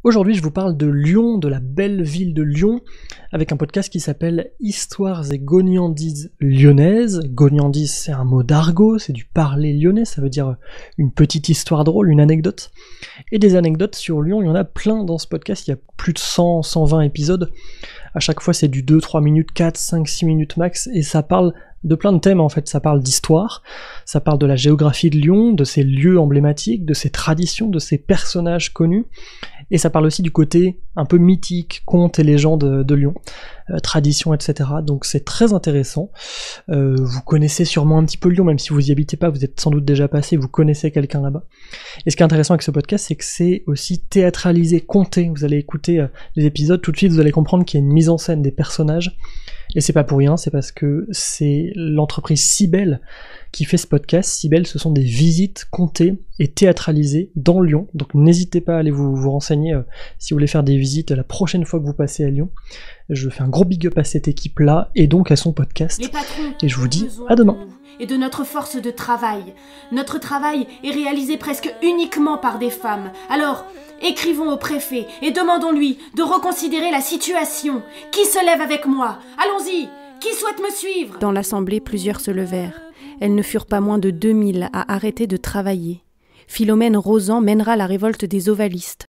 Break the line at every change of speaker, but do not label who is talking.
Aujourd'hui, je vous parle de Lyon, de la belle ville de Lyon, avec un podcast qui s'appelle Histoires et Gognandises lyonnaises. Gognandise, c'est un mot d'argot, c'est du parler lyonnais, ça veut dire une petite histoire drôle, une anecdote. Et des anecdotes sur Lyon, il y en a plein dans ce podcast, il y a plus de 100, 120 épisodes. À chaque fois, c'est du 2, 3 minutes, 4, 5, 6 minutes max, et ça parle de plein de thèmes en fait, ça parle d'histoire, ça parle de la géographie de Lyon, de ses lieux emblématiques, de ses traditions, de ses personnages connus, et ça parle aussi du côté un peu mythique, contes et légendes de Lyon, traditions, etc. Donc c'est très intéressant. Vous connaissez sûrement un petit peu Lyon, même si vous y habitez pas, vous êtes sans doute déjà passé, vous connaissez quelqu'un là-bas. Et ce qui est intéressant avec ce podcast, c'est que c'est aussi théâtralisé, conté. Vous allez écouter les épisodes, tout de suite vous allez comprendre qu'il y a une mise en scène des personnages. Et c'est pas pour rien, c'est parce que c'est l'entreprise Sibelle qui fait ce podcast. Sibelle, ce sont des visites contées et théâtralisées dans Lyon. Donc n'hésitez pas à aller vous renseigner si vous voulez faire des visites la prochaine fois que vous passez à Lyon. Je fais un gros big up à cette équipe-là et donc à son podcast.
Les patrons
et je vous dis à demain.
Et de notre force de travail. Notre travail est réalisé presque uniquement par des femmes. Alors, écrivons au préfet et demandons-lui de reconsidérer la situation. Qui se lève avec moi? Allons-y! Qui souhaite me suivre?
Dans l'assemblée, plusieurs se levèrent. Elles ne furent pas moins de 2000 à arrêter de travailler. Philomène Rozan mènera la révolte des ovalistes,